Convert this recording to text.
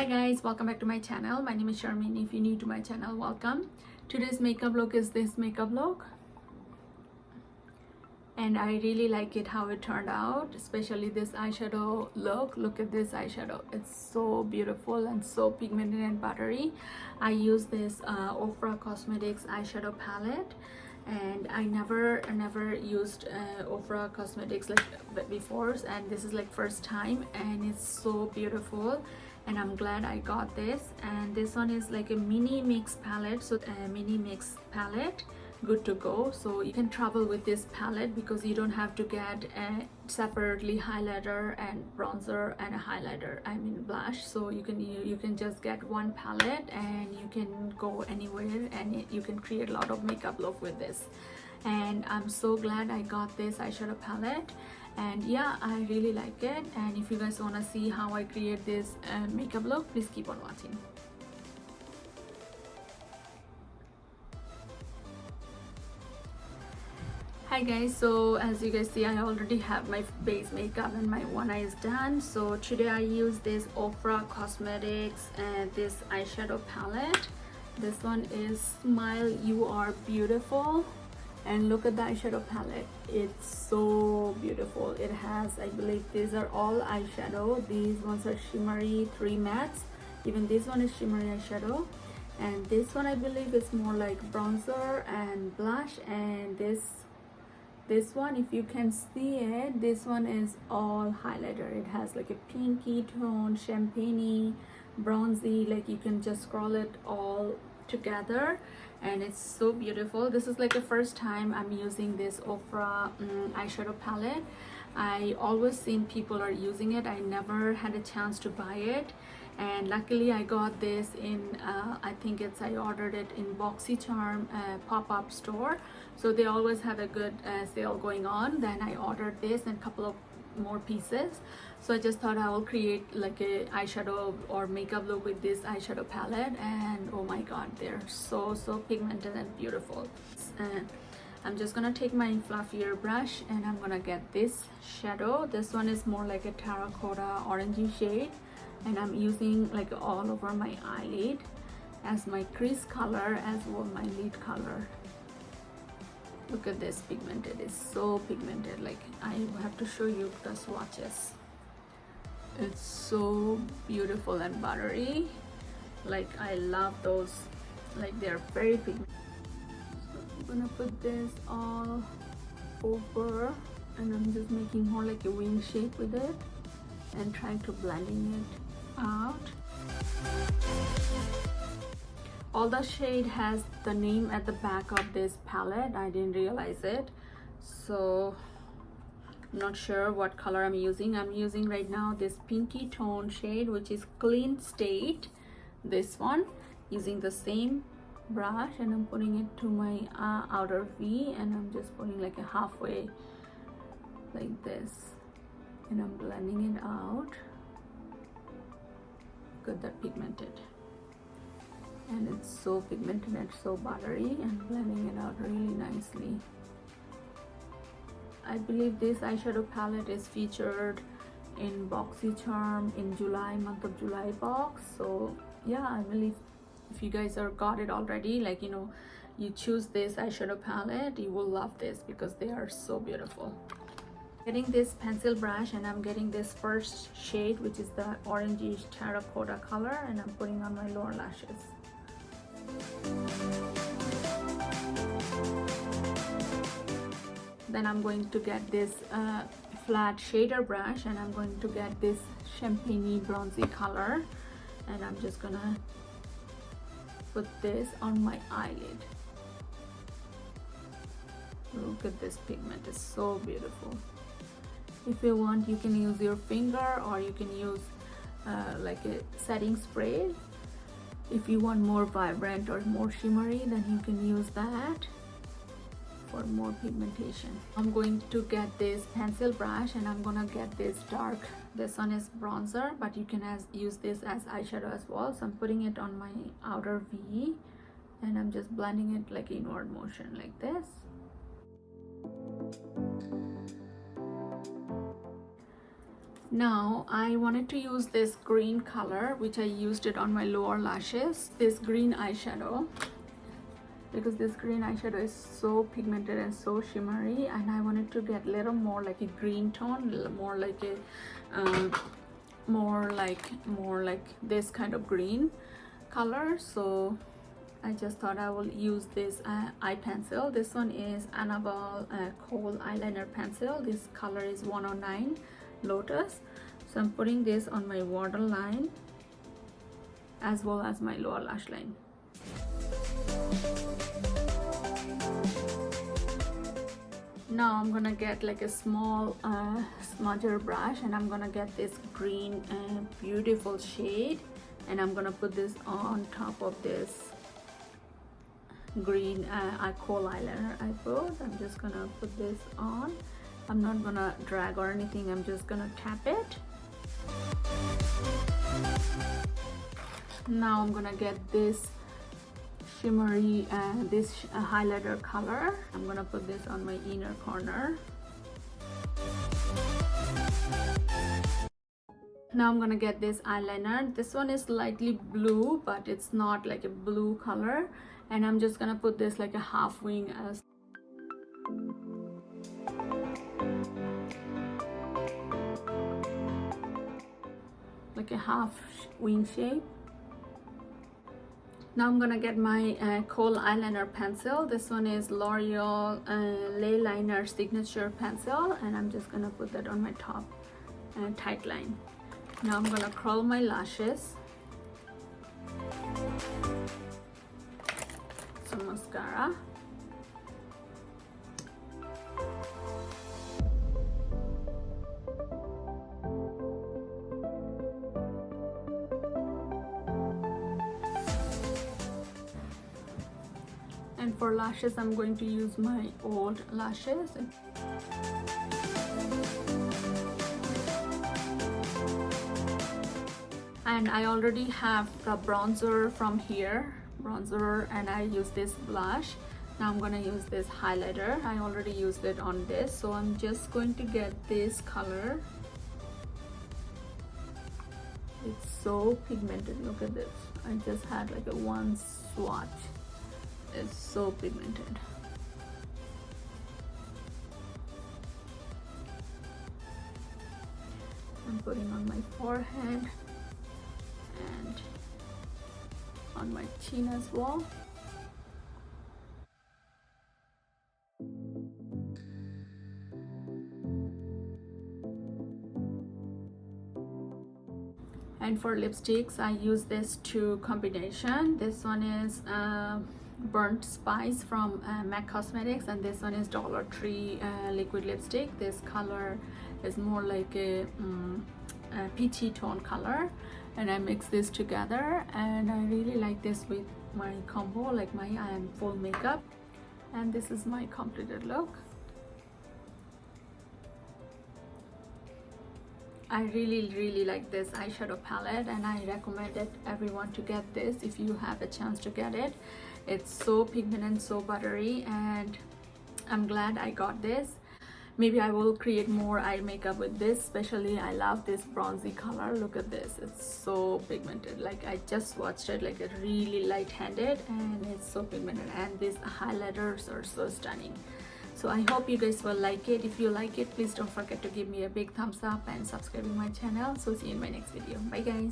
guys, welcome back to my channel. My name is Charmaine. If you're new to my channel, welcome. Today's makeup look is this makeup look, and I really like it how it turned out, especially this eyeshadow look. Look at this eyeshadow, it's so beautiful and so pigmented and buttery. I use this Ofra Cosmetics eyeshadow palette, and I never used Ofra Cosmetics like before, and this is like first time, and it's so beautiful, and I'm glad I got this. And this one is like a mini mix palette, so a mini mix palette, good to go. So you can travel with this palette because you don't have to get a separately highlighter and bronzer and a highlighter, I mean blush. So you can just get one palette and you can go anywhere, and you can create a lot of makeup look with this. And I'm so glad I got this eyeshadow palette, and yeah, I really like it. And if you guys want to see how I create this makeup look, please keep on watching. Hi guys, so as you guys see, I already have my base makeup and my one eye is done. So today I use this Ofra Cosmetics and this eyeshadow palette. This one is Smile You Are Beautiful, and look at the eyeshadow palette, it's so beautiful. It has, I believe these are all eyeshadow. These ones are shimmery 3 mattes, even this one is shimmery eyeshadow, and this one I believe is more like bronzer and blush. And this one, if you can see it, this one is all highlighter. It has like a pinky tone, champagne-y, bronzy, like you can just scroll it all together, and it's so beautiful. This is like the first time I'm using this Ofra eyeshadow palette. I always seen people are using it. I never had a chance to buy it, and luckily I got this in I think I ordered it in BoxyCharm pop-up store, so they always have a good sale going on. Then I ordered this and a couple of more pieces, so I just thought I will create like a eyeshadow or makeup look with this eyeshadow palette, and oh my god, they're so pigmented and beautiful. I'm just gonna take my fluffier brush and I'm gonna get this shadow. This one is more like a terracotta orangey shade, and I'm using like all over my eyelid as my crease color as well my lid color. Look at this pigmented, it's so pigmented, like I have to show you the swatches. It's so beautiful and buttery, like I love those, like they're very pigmented. So I'm gonna put this all over, and I'm just making more like a wing shape with it and trying to blending it out. All the shade has the name at the back of this palette. I didn't realize it, so I'm not sure what color I'm using. I'm using right now this pinky tone shade, which is Clean State. This one, using the same brush, and I'm putting it to my outer V, and I'm just putting like a halfway like this, and I'm blending it out. Look at that pigmented, and it's so pigmented and so buttery, and blending it out really nicely. I believe this eyeshadow palette is featured in BoxyCharm in July, month of July box. So yeah, I believe if you guys got it already, like you choose this eyeshadow palette, you will love this because they are so beautiful. Getting this pencil brush, and I'm getting this first shade, which is the orangish terracotta color, and I'm putting on my lower lashes. Then I'm going to get this flat shader brush, and I'm going to get this champagne bronzy color, and I'm just gonna put this on my eyelid. Look at this pigment, it's so beautiful. If you want, you can use your finger, or you can use like a setting spray. If you want more vibrant or more shimmery, then you can use that for more pigmentation. I'm going to get this pencil brush, and I'm gonna get this dark, this one is bronzer, but you can use this as eyeshadow as well. So I'm putting it on my outer V, and I'm just blending it like inward motion like this. Now I wanted to use this green color, which I used it on my lower lashes, this green eyeshadow, because this green eyeshadow is so pigmented and so shimmery, and I wanted to get a little more like a green tone, more like a more like this kind of green color. So I just thought I will use this eye pencil. This one is Annabelle Kohl eyeliner pencil. This color is 109 Lotus. So I'm putting this on my waterline as well as my lower lash line. Now I'm gonna get like a small smudger brush, and I'm gonna get this green beautiful shade, and I'm gonna put this on top of this green Kohl eyeliner I put. I'm just gonna put this on. I'm not gonna drag or anything, I'm just gonna tap it. Now I'm gonna get this shimmery highlighter color. I'm gonna put this on my inner corner. Now I'm gonna get this eyeliner. This one is slightly blue, but it's not like a blue color, and I'm just gonna put this like a half wing as like a half wing shape. Now I'm gonna get my Kohl eyeliner pencil. This one is L'Oreal Lay Liner Signature Pencil, and I'm just gonna put that on my top tight line. Now I'm gonna curl my lashes. Some mascara. And for lashes, I'm going to use my old lashes. And I already have the bronzer from here, and I use this blush. Now I'm gonna use this highlighter. I already used it on this, so I'm just going to get this color. It's so pigmented, look at this. I just had like a one swatch. It's so pigmented. I'm putting on my forehead and on my chin as well. And for lipsticks, I use this two combination. This one is Burnt Spice from MAC Cosmetics, and this one is Dollar Tree liquid lipstick. This color is more like a peachy tone color, and I mix this together, and I really like this with my combo, like my full makeup. And this is my completed look. I really like this eyeshadow palette, and I recommend everyone to get this if you have a chance to get it. It's so pigmented, so buttery, and I'm glad I got this. Maybe I will create more eye makeup with this. Especially I love this bronzy color. Look at this, it's so pigmented. Like I just watched it, like a really light-handed, and it's so pigmented, and these highlighters are so stunning. So I hope you guys will like it. If you like it, please don't forget to give me a big thumbs up and subscribing my channel. So see you in my next video. Bye guys.